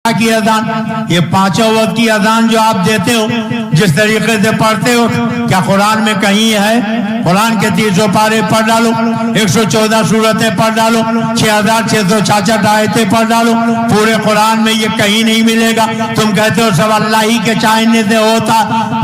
کی اذان، یہ پانچوں وقت کی اذان جو آپ دیتے ہو، جس طریقے سے پڑھتے ہو، کیا قرآن میں کہیں ہے؟ قرآن کے 300 پارے پڑھ ڈالو، 114 سورتیں پڑھ ڈالو، 6666 آیتیں پڑھ ڈالو، پورے قرآن میں یہ کہیں نہیں ملے گا۔ تم کہتے ہو سب اللہ ہی کے چاہنے سے ہوتا،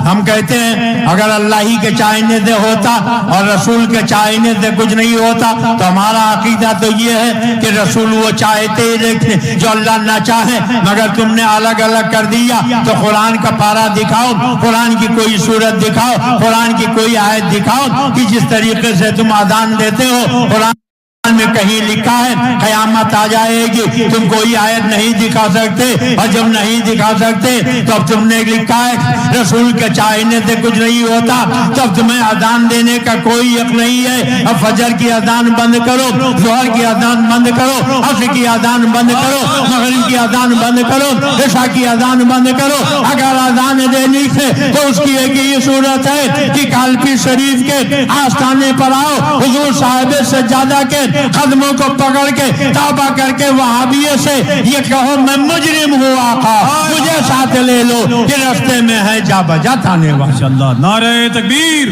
ہم کہتے ہیں اگر اللہ ہی کے چاہنے سے ہوتا اور رسول کے چاہنے سے کچھ نہیں ہوتا تو ہمارا عقیدہ تو یہ ہے کہ رسول وہ چاہتے ہی دیکھتے جو اللہ نہ چاہے، مگر تم نے الگ الگ کر دیا۔ تو قرآن کا پارہ دکھاؤ، قرآن کی کوئی سورت دکھاؤ، قرآن کی کوئی آیت دکھاؤ کہ جس طریقے سے تم اذان دیتے ہو قرآن میں کہیں لکھا ہے قیامت آ جائے گی، تم کوئی آیت نہیں دکھا سکتے، اور جب نہیں دکھا سکتے تو اب تم نے لکھا ہے رسول کے چاہنے سے کچھ نہیں ہوتا، تب تمہیں اذان دینے کا کوئی حق نہیں ہے۔ اب فجر کی اذان بند کرو، ظہر کی اذان بند کرو، عصر کی اذان بند کرو، مغرب کی اذان بند کرو، عشاء کی اذان بند کرو۔ اگر اذان دینی سے تو اس کی ایک ہی صورت ہے کہ کالپی شریف کے آستانے پر آؤ، حضور صاحب سجادہ کے قدموں کو پکڑ کے توبہ کر کے وہابیے سے یہ کہو میں مجرم ہوں آقا، مجھے ساتھ لے لو کہ رستے میں ہے جا بجا تھانے والا۔ نعرہ تکبیر،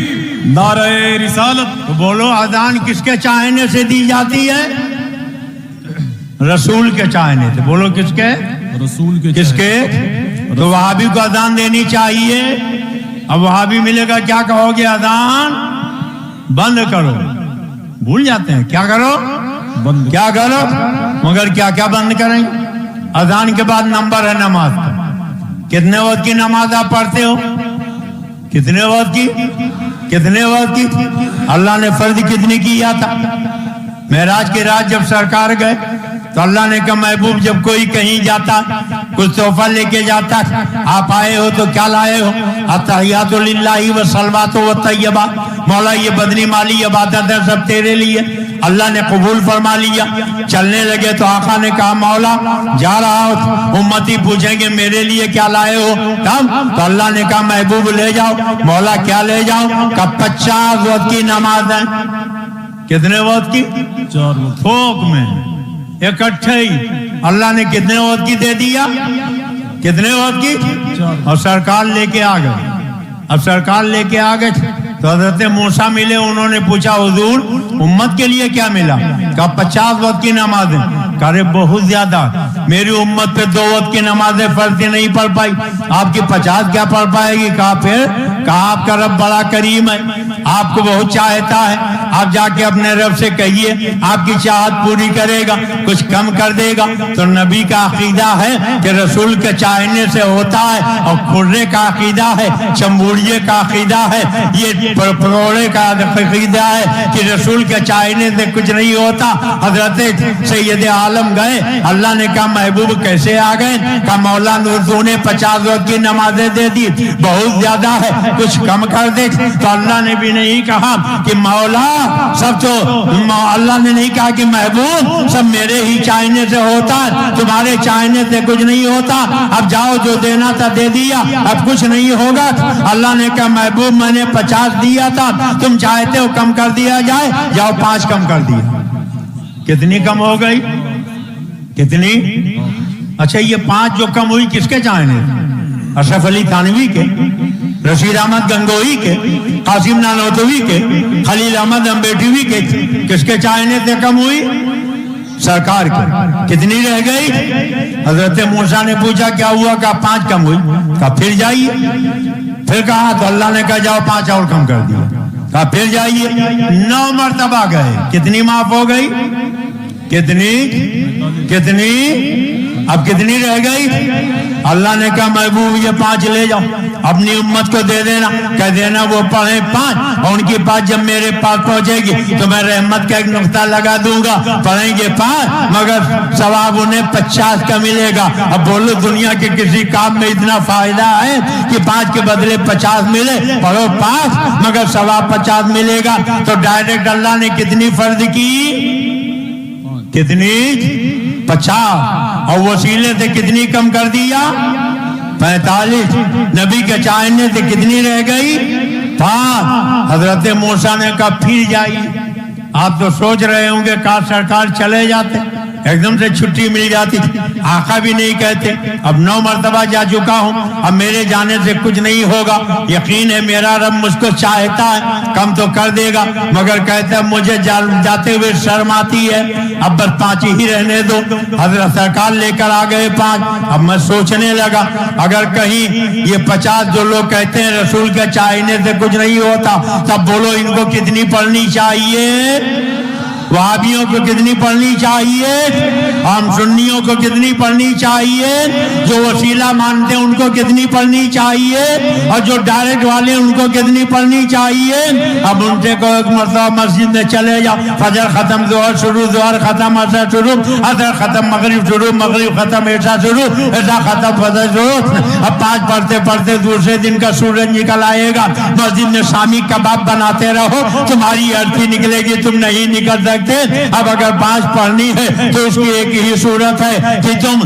نعرہ رسالت۔ بولو اذان کس کے چاہنے سے دی جاتی ہے؟ رسول کے چاہنے سے۔ بولو کس کے؟ رسول کے۔ کس کے؟ تو وہابی کو اذان دینی چاہیے۔ اب وہابی ملے گا کیا کہو گے؟ اذان بند کرو۔ بھول جاتے ہیں کیا کرو؟ بند کیا کرو؟ مگر کیا کیا بند کریں گے؟ اذان کے بعد نمبر ہے نماز کا۔ کتنے وقت کی نماز آپ پڑھتے ہو؟ کتنے وقت کی؟ کتنے وقت کی؟ اللہ نے فرض کتنی کیا تھا؟ معراج کی رات جب سرکار گئے تو اللہ نے کہا محبوب جب کوئی کہیں جاتا کچھ تحفہ لے کے جاتا، آپ آئے ہو تو کیا لائے ہو؟ التحیات للہ والصلوات والطیبات، مولا یہ بدنی مالی عبادت ہے سب تیرے لیے۔ اللہ نے قبول فرما لیا۔ چلنے لگے تو آقا نے کہا مولا جا رہا ہو، امتی پوچھیں گے میرے لیے کیا لائے ہو؟ تو اللہ نے کہا محبوب لے جاؤ۔ مولا کیا لے جاؤ؟ کہ 50 وقت کی نماز ہے۔ کتنے وقت کی؟ 4 وقت تھوک میں اکٹھے ہی اللہ نے کتنے وقت کی دے دیا؟ کتنے وقت کی؟ اور سرکار لے کے آ گئے۔ اب سرکار لے کے آ گئے تو حضرت موسیٰ ملے، انہوں نے پوچھا حضور امت کے لیے کیا ملا؟ کہا 50 وقت کی نماز ہے۔ کہا رے بہت زیادہ، میری امت پہ 2 وقت کی نمازیں فرض نہیں پڑھ پائی، آپ کی 50 کیا پڑھ پائے گی؟ کہا پھر؟ کہا آپ کا رب بڑا کریم ہے، آپ کو بہت چاہتا ہے، آپ جا کے اپنے رب سے کہیے آپ کی چاہت پوری کرے گا، کچھ کم کر دے گا۔ تو نبی کا عقیدہ ہے کہ رسول کے چاہنے سے ہوتا ہے، اور کھرے کا عقیدہ ہے، چمبوڑیے کا عقیدہ ہے، یہ پروڑے کا عقیدہ ہے کہ رسول کے چاہنے سے کچھ نہیں ہوتا۔ حضرت سید عالم گئے، اللہ نے کہا محبوب کیسے آ گئے؟ کہا مولا تو نے 50 وقت کی نمازیں دے دی، بہت زیادہ ہے، کچھ کم کر دے۔ تو اللہ نے بھی نہیں کہا کہ مولا سب تو، اللہ نے نہیں کہا کہ محبوب سب میرے ہی چاہنے سے ہوتا ہے، تمہارے چاہنے سے کچھ نہیں ہوتا، اب جاؤ جو دینا تھا دے دیا، اب کچھ نہیں ہوگا۔ اللہ نے کہا محبوب میں نے 50 دیا تھا، تم چاہتے ہو کم کر دیا جائے، جاؤ 5 کم کر دیا۔ کتنی کم ہو گئی؟ کتنی؟ اچھا یہ 5 جو کم ہوئی کس کے چاہنے؟ اشرف علی تھانوی کے، رشید احمد گنگوئی کے، قاسم نانوتوی کے، خلیل احمد امبیٹوی کے، کس کے چاہنے سے کم ہوئی؟ سرکار کی۔ کتنی رہ گئی؟ حضرت موسیٰ نے پوچھا کیا ہوا؟ کہا 5 کم ہوئی۔ کہا پھر جائیے۔ پھر کہا تو اللہ نے کہا جاؤ 5 اور کم کر دیا۔ کہا پھر جائیے، 9 مرتبہ گئے۔ کتنی معاف ہو گئی؟ کتنی؟ کتنی؟ اب کتنی رہ گئی؟ اللہ نے کہا محبوب یہ 5 لے جاؤ، اپنی امت کو دے دینا، کہہ دینا وہ پڑھیں 5، اور ان کی 5 جب میرے پاس پہنچے گی تو میں رحمت کا ایک نقطہ لگا دوں گا، پڑھیں گے 5 مگر ثواب انہیں 50 کا ملے گا۔ اب بولو دنیا کے کسی کام میں اتنا فائدہ ہے کہ 5 کے بدلے 50 ملے؟ پڑھو 5 مگر ثواب 50 ملے گا۔ تو ڈائریکٹ اللہ نے کتنی فرض کی؟ کتنی؟ 50۔ اور وسیلے سے کتنی کم کر دیا؟ 45۔ نبی کے چاہنے سے کتنی رہ گئی؟ 5۔ حضرت موسیٰ نے کہا پھر جائیے۔ آپ تو سوچ رہے ہوں گے کہا سرکار چلے جاتے، ایک دم سے چھٹی مل جاتی تھی. آقا بھی نہیں کہتے اب 9 مرتبہ جا چکا ہوں, اب میرے جانے سے کچھ نہیں ہوگا, یقین ہے میرا رب مجھ کو چاہتا ہے, کم تو کر دے گا, مگر کہتا ہے مجھے جاتے ہوئے شرم آتی ہے, اب بس 5 ہی رہنے دو. حضرت سرکار لے کر آ گئے 5. اب میں سوچنے لگا اگر کہیں یہ 50 جو لوگ کہتے ہیں رسول کے چاہنے سے کچھ نہیں ہوتا, تب بولو ان کو کتنی پڑھنی چاہیے, وہابیوں کو کتنی پڑھنی چاہیے, ہم سنیوں کو کتنی پڑھنی چاہیے, جو وسیلہ مانتے ہیں ان کو کتنی پڑھنی چاہیے, اور جو ڈائریکٹ والے ان کو کتنی پڑھنی چاہیے. اب ان سے کو ایک مرتبہ مسجد میں چلے جاؤ, فجر ختم, ظہر شروع, ظہر ختم, عصر شروع, عصر ختم, مغرب شروع, مغرب ختم, عشاء شروع, عشاء ختم, فجر شروع. اب 5 پڑھتے پڑھتے دوسرے دن کا سورج نکل آئے گا, مسجد میں شامی کباب بناتے رہو, تمہاری ارتھی نکلے گی, تم نہیں نکل سکتے. اب اگر 5 پڑھنی ہے تو اس کی ایک ہی صورت ہے کہ تم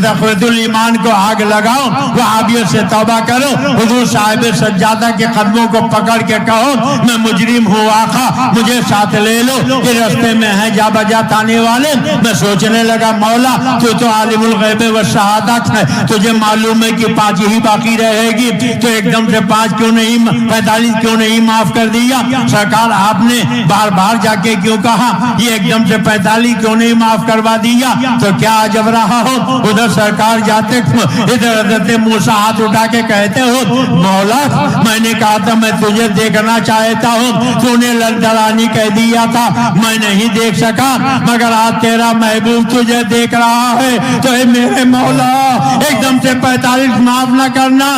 تخویت الایمان کو آگ لگاؤ, وہابیت سے توبہ کرو, حضور صاحب سجادہ کے قدموں کو پکڑ کے کہو میں مجرم ہوں آقا مجھے ساتھ لے لو, کہ رستے میں ہیں جا بجا تانے والے. میں سوچنے لگا مولا تو عالم الغیب و شہادت ہے, تجھے معلوم ہے کہ 5 ہی باقی رہے گی, تو ایک دم سے 5 کیوں نہیں 45 کیوں نہیں معاف کر دیا سرکار, آپ نے بار بار جا کے کیوں کہا یہ ایک دم سے 45 کیوں نہیں معاف کروا دیا, تو کیا عجب رہا ہو. ادھر سرکار جاتے, ادھر حضرت موسیٰ ہاتھ اٹھا کے کہتے ہو مولا میں نے کہا تھا میں تجھے دیکھنا چاہتا ہوں, تو نے لڑدڑانی کہہ دیا تھا میں نہیں دیکھ سکا, مگر آج تیرا محبوب تجھے دیکھ رہا ہے, تو اے میرے مولا ایک دم سے 45 معاف نہ کرنا,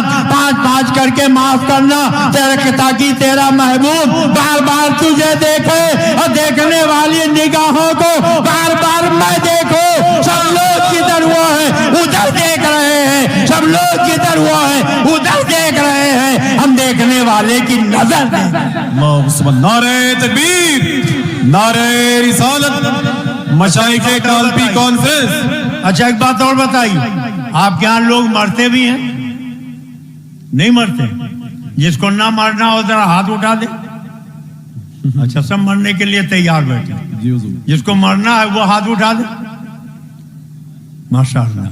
5 کر کے معاف کرنا, تاکہ تیرا محبوب بار بار تجھے دیکھے, اور دیکھنے والی نگاہوں کو بار بار میں دیکھو. سب لوگ کدھر وہ ہے ادھر دیکھ رہے ہیں, سب لوگ کدھر وہ ہے ادھر دیکھ رہے ہیں, ہم دیکھنے والے کی نظر دیں. نعرہ تکبیر, نعرہ رسالت, مشائخ کالپی کانفرنس. اچھا ایک بات اور بتائیے, آپ کے ہاں لوگ مرتے بھی ہیں نہیں مرتے؟ جس کو نہ مرنا ہو ذرا ہاتھ اٹھا دے. اچھا سب مرنے کے لیے تیار بیٹھے, جس کو مرنا ہے وہ ہاتھ اٹھا دے. ماشاءاللہ.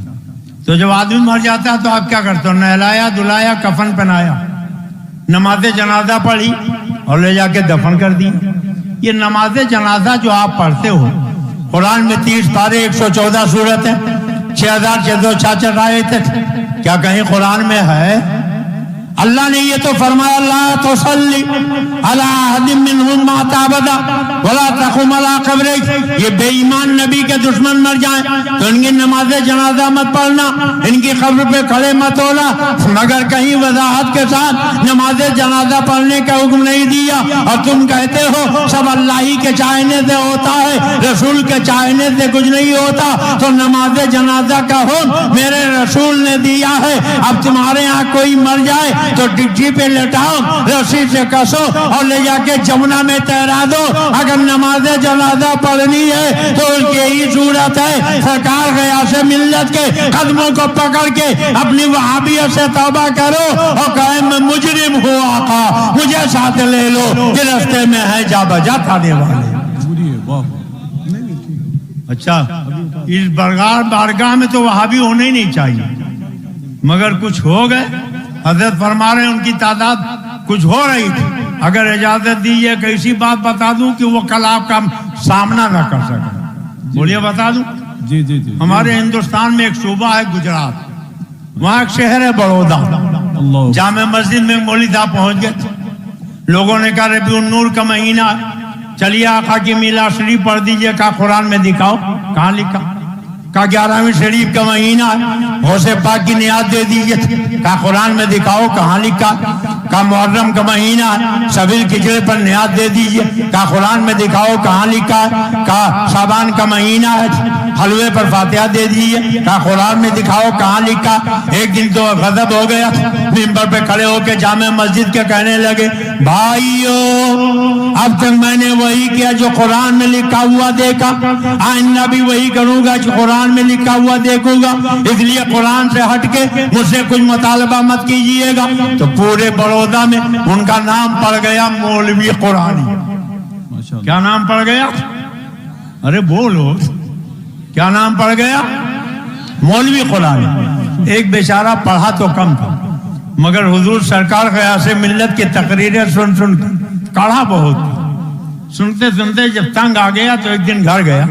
تو جب آدمی مر جاتا ہے تو آپ کیا کرتے ہو؟ نہلایا دھلایا, کفن پہنایا, نماز جنازہ پڑھی اور لے جا کے دفن کر دی. یہ نماز جنازہ جو آپ پڑھتے ہو, قرآن میں 30 پارے 114 سورت ہے, 6666 آیت ہے, کیا کہیں قرآن میں ہے؟ اللہ نے یہ تو فرمایا لا تصلی علی احد منهم مات ابدا ولا تقم علی قبرہ. یہ بے ایمان نبی کے دشمن مر جائیں تو ان کی نماز جنازہ مت پڑھنا, ان کی قبر پہ کھڑے مت ہونا, مگر کہیں وضاحت کے ساتھ نماز جنازہ پڑھنے کا حکم نہیں دیا. اور تم کہتے ہو سب اللہ ہی کے چاہنے سے ہوتا ہے, رسول کے چاہنے سے کچھ نہیں ہوتا, تو نماز جنازہ کا حکم میرے رسول نے دیا ہے. اب تمہارے یہاں کوئی مر جائے تو ڈگی پہ لٹاؤ, رسی سے کسو اور لے جا کے جمنا میں تیرا دو. اگر نماز جنازہ پڑھنی ہے تو اس کی یہی صورت ہے, سرکار غیاث ملت کے قدموں کو پکڑ کے اپنی وہابیت سے توبہ کرو اور کہے میں مجرم ہوں آقا مجھے ساتھ لے لو, کہ رستے میں ہے جا بجا تھانے والے. اچھا اس بارگاہ میں تو وہابی ہونے ہی نہیں چاہیے, مگر کچھ ہو گئے. حضرت فرما رہے ہیں ان کی تعداد کچھ ہو رہی تھی. اگر اجازت دیجیے کہ ایسی بات بتا دوں کہ وہ کل آپ کا سامنا نہ کر سکے. بولیے بتا دوں. جی جی جی. ہمارے ہندوستان میں ایک صوبہ ہے گجرات, وہاں ایک شہر ہے بڑودا. جامع مسجد میں مولوی صاحب پہنچ گئے, لوگوں نے کہا ربیع النور کا مہینہ چلیے آقا کی میلاد شریف پڑھ دیجئے. کہا قرآن میں دکھاؤ. کہاں لکھا؟ کہا 11ویں شریف کا مہینہ ہے, غوث پاک کی نیاز دے دیجئے. کہا قرآن میں دکھاؤ. کہاں لکھا؟ کہا محرم کا مہینہ ہے, سبیل کچڑے پر نیاز دے دیجئے. کہا قرآن میں دکھاؤ. کہاں لکھا ہے؟ کہا شعبان کا مہینہ ہے, حلوے پر فاتحہ دے دیجئے. کہا قرآن میں دکھاؤ. کہاں لکھا؟ ایک دن تو غضب ہو گیا, منبر پہ کھڑے ہو کے جامع مسجد کے کہنے لگے بھائیو اب تک میں نے وہی کیا جو قرآن میں لکھا ہوا دیکھا, آئندہ بھی وہی کروں گا جو قرآن میں لکھا ہوا دیکھوں گا, اس لیے قرآن سے ہٹ کے مجھ سے کچھ مطالبہ مت کیجئے گا. تو پورے بڑودا میں ان کا نام پڑ گیا مولوی قرآنی. کیا نام پڑ گیا؟ ارے بولو. کیا نام پڑ گیا؟ مولوی قرانی. ایک بیچارہ پڑھا تو کم تھا مگر حضور سرکار غیاث ملت کی تقریریں سن سن کڑھا بہت تھا. سنتے سنتے جب تنگ آ گیا تو ایک دن گھر گیا.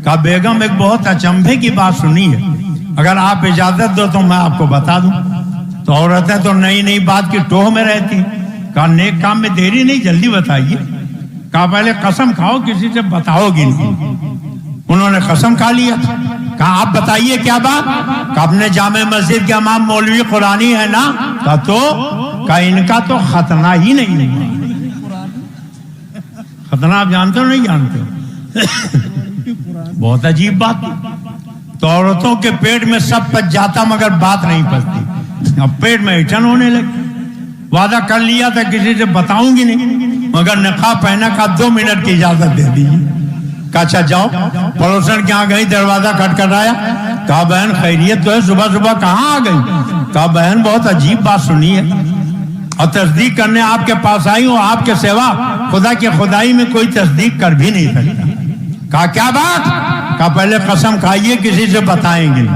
کہا بیگم ایک بہت اچنبھے کی بات سنی ہے, اگر آپ اجازت دو تو میں آپ کو بتا دوں. تو عورتیں تو نئی نئی بات کی ٹوہ میں رہتی. کہا نیک کام میں دیری نہیں, جلدی بتائیے. کہا پہلے قسم کھاؤ کسی سے بتاؤ گی نہیں. انہوں نے قسم کھا لیا. کہا آپ بتائیے کیا بات؟ کہا اپنے جامع مسجد کے امام مولوی قرانی ہے نا. کہا تو کہا ان کا تو ختنہ ہی نہیں ہوا. ختنہ آپ جانتے ہو نہیں جانتے ہو؟ بہت عجیب بات. تو عورتوں کے پیٹ میں سب پچ جاتا مگر بات نہیں پچتی. اب پیٹ میں اٹھن ہونے لگی. وعدہ کر لیا تھا کسی سے بتاؤں گی نہیں مگر نقاب پہنا. کا 2 منٹ کی اجازت دے دیجیے. کہا اچھا جاؤ. پڑوسن کے یہاں گئی, دروازہ کھٹکھٹایا. کہا بہن خیریت تو ہے, صبح صبح کہاں آ گئی؟ کہا بہن بہت عجیب بات سنی ہے اور تصدیق کرنے آپ کے پاس آئی ہوں. آپ کے سوا خدا کی خدائی میں کوئی تصدیق کر بھی نہیں سکتا. کہا کیا بات؟ کہا پہلے قسم کھائیے کسی سے بتائیں گے.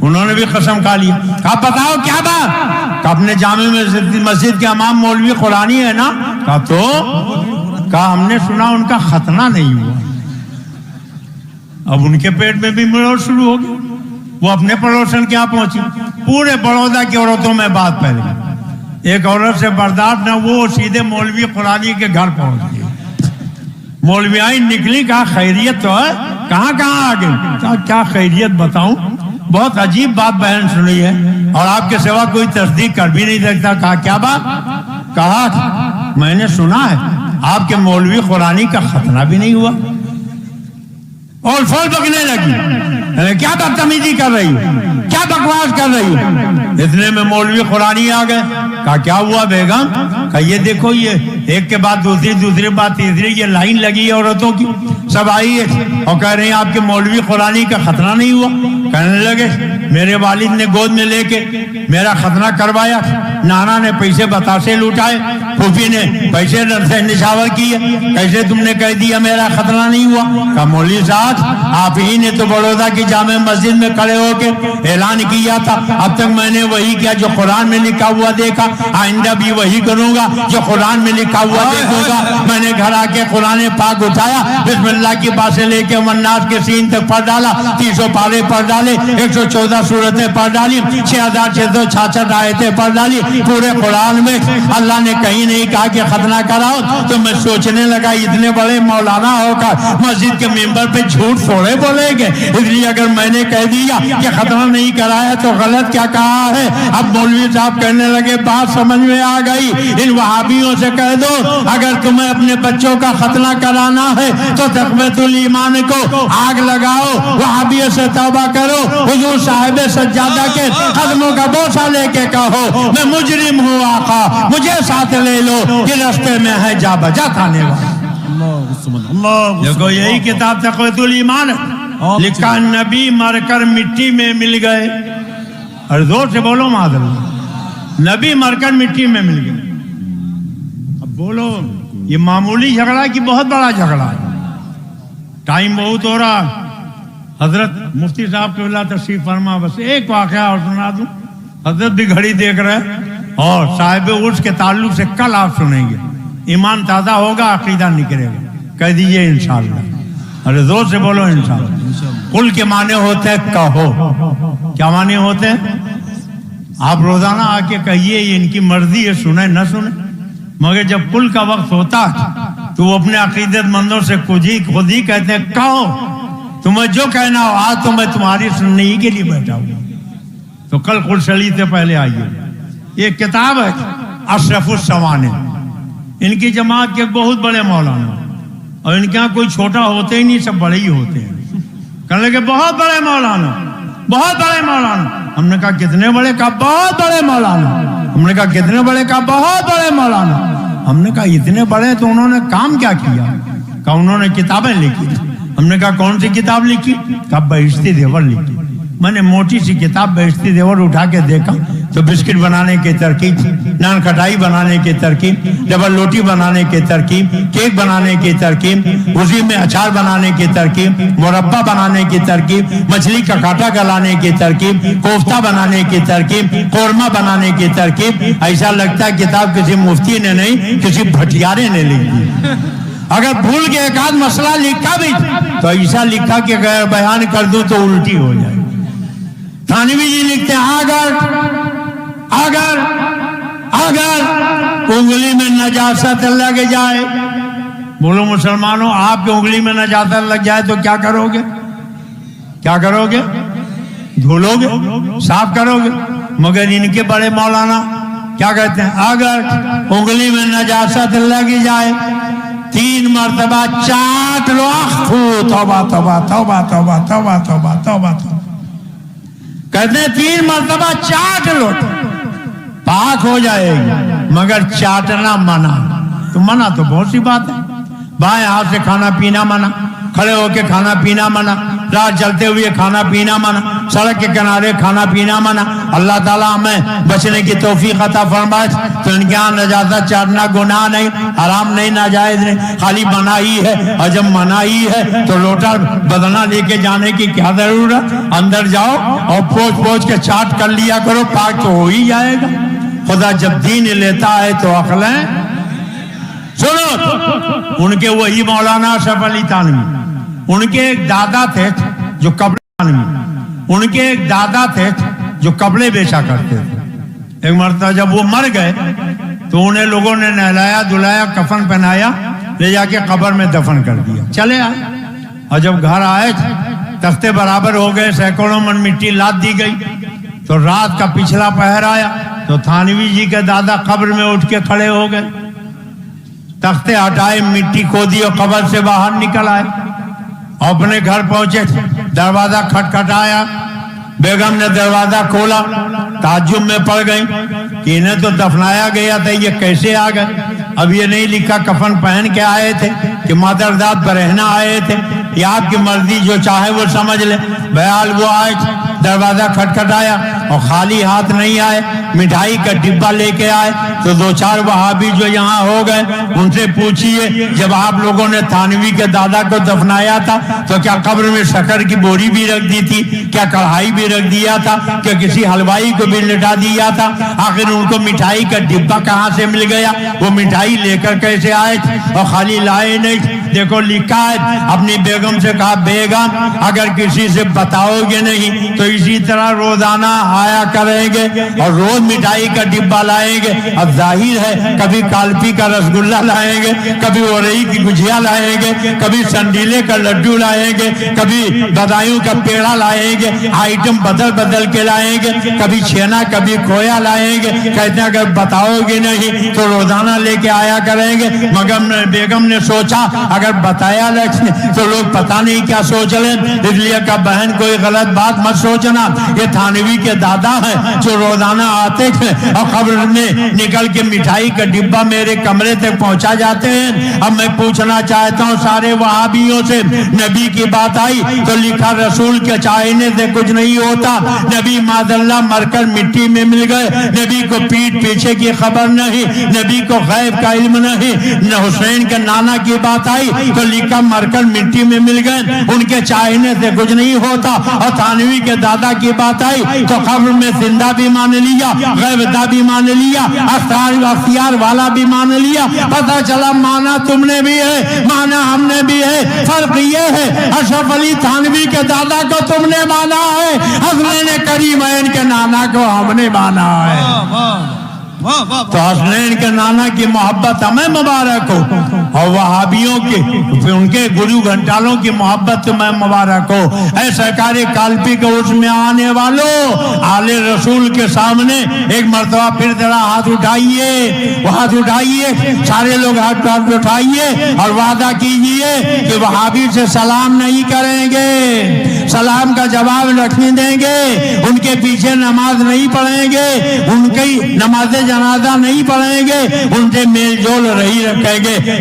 انہوں نے بھی قسم کھا لیا. کہا بتاؤ کیا بات؟ کہا اپنے جامع مسجد کے امام مولوی قرانی ہے نا. کہا تو کہا ہم نے سنا ان کا ختنہ نہیں ہوا. اب ان کے پیٹ میں بھی مروڑ شروع ہو گئی. وہ اپنے پڑوسن کے یہاں پہنچی. پورے بڑودہ کی عورتوں میں بات پھیل گئی. ایک عورت سے برداشت نہ, وہ سیدھے مولوی قرانی کے گھر پہنچ گئی. مولوی آئی نکلی. کہا خیریت تو ہے؟ کہاں آ گئی؟ کہا کیا خیریت بتاؤں, بہت عجیب بات بہن سنی ہے اور آپ کے سوا کوئی تصدیق کر بھی نہیں سکتا. کہا کیا بات؟ کہا میں نے سنا ہے آپ کے مولوی قرانی کا ختنہ بھی نہیں ہوا. اور فول بکنے لگی. کیا بدتمیزی کر رہی ہو, کیا بکواس کر رہی ہو؟ اتنے میں مولوی قرانی آ گئے. کہا کیا ہوا بیگم؟ کہا یہ دیکھو, یہ ایک کے بعد دوسری بات تیسری, یہ لائن لگی ہے عورتوں کی. سب آئی ہے اور کہہ رہے ہیں آپ کے مولوی قرانی کا ختنہ نہیں ہوا. کہنے لگے میرے والد نے گود میں لے کے میرا ختنہ کروایا, نانا نے پیسے بتاسے لوٹائے, پھوپھی نے پیسے نشاور کیے, کیسے تم نے کہہ دیا میرا ختنہ نہیں ہوا؟ کہا مولوی صاحب آپ ہی نے تو بڑودہ کی جامع مسجد میں کھڑے ہو کے اعلان کیا تھا, اب تک میں نے وہی کیا جو قرآن میں لکھا ہوا دیکھا, آئندہ بھی وہی کروں گا جو قرآن میں لکھا ہوا دیکھوں گا. میں نے گھر آ کے قرآن پاک اٹھایا, بسم اللہ کی باتیں لے کے والناس کے سین تک پڑھ ڈالا, 300 پارے پڑھ ڈالے, 114 سورتیں پڑھ ڈالی, 6666 آیتیں پڑھ ڈالی. پورے قرآن میں اللہ نے کہیں نہیں کہا کہ ختنہ کراؤ. تو میں سوچنے لگا اتنے بڑے مولانا ہو کر مسجد کے ممبر پہ جھوٹ تھوڑے بولیں گے, اس لیے اگر میں نے کہہ دیا کہ ختنہ نہیں کرایا تو غلط کیا کہا ہے. اب مولوی صاحب کہنے لگے بات سمجھ میں آ گئی, ان وہابیوں سے کہہ دو اگر تمہیں اپنے بچوں کا ختنہ کرانا ہے تو تقویت الایمان کو آگ لگاؤ, وہابیوں سے توبہ کرو, حضور صاحب سجادہ کے قدموں کا بوسہ لے کے کہو میں مجرم ہوں آقا, مجھے ساتھ لے لو, کہ رستے میں ہے جا بجا کھانے والا. دیکھو یہی کتاب تقویت الایمان ہے, لکھا نبی مر کر مٹی میں مل گئے. اور زور سے بولو معاذ اللہ, نبی مر کر مٹی میں مل گئے. اب بولو یہ معمولی جھگڑا کہ بہت بڑا جھگڑا ہے؟ ٹائم بہت ہو رہا. حضرت مفتی صاحب کے اللہ تشریف فرما, بس ایک واقعہ اور سنا دوں. حضرت بھی گھڑی دیکھ رہے اور صاحب عرس کے تعلق سے کل آپ سنیں گے, ایمان تازہ ہوگا, عقیدہ نکلے گا. کہہ دیجئے انشاءاللہ. ارے زور سے بولو انشاءاللہ. قل کے معنی ہوتے ہیں کہو. کیا معنی ہوتے ہیں؟ آپ روزانہ آ کے کہیے یہ ان کی مرضی ہے, سنیں نہ سنیں, مگر جب قل کا وقت ہوتا تو وہ اپنے عقیدت مندوں سے خود ہی کہتے ہیں کہو, تمہیں جو کہنا ہو. آج تو میں تمہاری سننے ہی کے لیے بیٹھا ہوں. تو کل قل شلی سے پہلے آئیے. یہ کتاب ہے اشرف السوانے, ان کی جماعت کے بہت بڑے مولانا, اور ان کے یہاں کوئی چھوٹا ہوتے ہی نہیں, سب بڑے ہی ہوتے ہیں. کہنے لگے بہت بڑے مولانا, بہت بڑے مولانا. ہم نے کہا کتنے بڑے؟ کہا بہت بڑے مولانا. ہم نے کہا کتنے بڑے؟ کہا بہت بڑے مولانا. ہم نے کہا اتنے بڑے تو انہوں نے کام کیا کیا؟ کہا انہوں نے کتابیں لکھی. ہم نے کہا کون سی کتاب لکھی؟ کہا بہشتی زیور لکھی. میں نے موٹی سی کتاب بہشتی زیور اٹھا کے دیکھا تو بسکٹ بنانے کی ترکیب، نان کھٹائی بنانے کی ترکیب، ڈبل روٹی بنانے کی ترکیب، کیک بنانے کی ترکیب، اسی میں اچار بنانے کی ترکیب، مربع بنانے کی ترکیب، مچھلی کا کانٹا گلانے کی ترکیب، کوفتہ بنانے کی ترکیب، قورمہ بنانے کی ترکیب. ایسا لگتا ہے کتاب کسی مفتی نے نہیں، کسی بھٹیارے نے لکھی. اگر بھول کے ایک آدھ مسئلہ لکھا بھی تو ایسا لکھا کہ اگر بیان کر دوں تو الٹی ہو جائے. تھانوی جی لکھتے ہیں اگر انگلی میں نجاست لگ جائے، بولو مسلمانوں، آپ کی انگلی میں نجاست لگ جائے تو کیا کرو گے؟ کیا کرو گے؟ دھولو گے، صاف کرو گے. مگر ان کے بڑے مولانا کیا کہتے ہیں؟ اگر انگلی میں نجاست لگ جائے 3 مرتبہ چاٹ لو. توبہ توبہ توبہ توبہ توبہ توبہ توبہ. کہتے ہیں 3 مرتبہ چاٹ لو پاک ہو جائے گی، مگر چاٹنا منع. تو منع تو بہت سی بات ہے. بائیں ہاتھ سے کھانا پینا منع، کھڑے ہو کے کھانا پینا منع، راہ چلتے ہوئے کھانا پینا منع، سڑک کے کنارے کھانا پینا منع. اللہ تعالیٰ ہمیں بچنے کی توفیق عطا فرمائے. تو ان کے یہاں نجاست چاٹنا گناہ نہیں، حرام نہیں، ناجائز نہیں، خالی منائی ہے. اور جب منائی ہے تو لوٹا بدنا لے کے جانے کی کیا ضرورت؟ اندر جاؤ اور پوچھ پوچھ کے چاٹ کر لیا کرو، پاک تو ہو ہی جائے گا. خدا جب دین لیتا ہے تو عقلیں سنو. ان کے وہی مولانا اشرف علی تھانوی، ان کے ایک دادا تھے جو کپڑے بیچا کرتے تھے. ایک مرتبہ جب وہ مر گئے تو انہیں لوگوں نے نہلایا دھلایا، کفن پہنایا، لے جا کے قبر میں دفن کر دیا. چلے آئے اور جب گھر آئے تختے برابر ہو گئے، سینکڑوں من مٹی لاد دی گئی. تو رات کا پچھلا پہر آیا تو تھانوی جی کے دادا قبر میں اٹھ کے کھڑے ہو گئے، تختے ہٹائے، مٹی کھودی اور قبر سے باہر نکل آئے. اپنے گھر پہنچے، دروازہ کھٹکھٹایا، بیگم نے دروازہ کھولا، تعجب میں پڑ گئی کہ انہیں تو دفنایا گیا تھا، یہ کیسے آ گئے؟ اب یہ نہیں لکھا کفن پہن کے آئے تھے کہ مادرداد برہنہ آئے تھے، یا آپ کی مرضی جو چاہے وہ سمجھ لے. بہرحال وہ آئے، دروازہ کھٹکھٹایا اور خالی ہاتھ نہیں آئے، مٹھائی کا ڈبہ لے کے آئے. تو 2-4 وہابی جو یہاں ہو گئے ان سے پوچھئے، جب آپ لوگوں نے تھانوی کے دادا کو دفنایا تھا تو کیا قبر میں شکر کی بوری بھی رکھ دی تھی؟ کیا کڑھائی بھی رکھ دیا تھا؟ کیا کسی حلوائی کو بھی لٹا دیا تھا؟ آخر ان کو مٹھائی کا ڈبہ کہاں سے مل گیا؟ وہ مٹھائی لے کر کیسے آئے اور خالی لائے نہیں؟ دیکھو لکھا ہے، اپنی بیگم سے کہا بیگم اگر کسی سے بتاؤ گے نہیں تو اسی طرح روزانہ آیا کریں گے اور روز مٹھائی کا ڈبہ لائیں گے. اب ظاہر ہے کبھی کالپی کا رسگلہ لائیں گے، کبھی اورئی کی گجیا لائیں گے، کبھی سنڈیلے کا لڈو لائیں گے، کبھی بدایوں کا پیڑا لائیں گے، آئٹم بدل بدل کے لائیں گے، کبھی چھینا کبھی کھویا لائیں گے. کہتے ہیں اگر بتاؤ گے نہیں تو روزانہ لے کے آیا کریں گے. مگر بیگم نے سوچا اگر بتایا تو لوگ پتہ نہیں کیا سوچ لیں، اس لیے کہ بہن کوئی غلط بات مت سوچنا، یہ تھانوی کے دادا ہیں جو روزانہ آتے تھے اور قبر میں نکل کے مٹھائی کا ڈبہ میرے کمرے تک پہنچا جاتے ہیں. اب میں پوچھنا چاہتا ہوں سارے وہابیوں سے، نبی کی بات آئی تو لکھا رسول کے چاہنے سے کچھ نہیں ہوتا. نبی معاذ اللہ مر کر مٹی میں مل گئے، نبی کو پیٹ پیچھے کی خبر نہیں، نبی کو غیب کا علم نہیں. حسین کے نانا کی بات آئی تو لکھا مر کر مٹی میں مل گئے، ان کے چاہنے سے کچھ نہیں ہوتا. اور تھانوی کے دادا کی بات آئی تو قبر میں زندہ بھی مان لیا، غیب دا بھی مان لیا، اختیار والا بھی مان لیا. پتہ چلا مانا تم نے بھی ہے، مانا ہم نے بھی ہے. فرق یہ ہے اشرف علی تھانوی کے دادا کو تم نے مانا ہے، حسنین کریمین کے نانا کو ہم نے مانا ہے. تو حسنین کے نانا کی محبت ہمیں مبارک ہو اور وہابیوں کی ان کے گرو گھنٹالوں کی محبت تمہیں مبارک ہو. اے سرکار کالپی کے اس میں آنے والوں، آل رسول کے سامنے ایک مرتبہ پھر ذرا ہاتھ اٹھائیے، وہ ہاتھ اٹھائیے، سارے لوگ ہاتھ اٹھائیے اور وعدہ کیجئے کہ وہابی سے سلام نہیں کریں گے، سلام کا جواب رکھنے دیں گے، ان کے پیچھے نماز نہیں پڑھیں گے، ان کی نماز جنازہ نہیں پڑھیں گے، ان سے میل جول رہی رکھیں گے.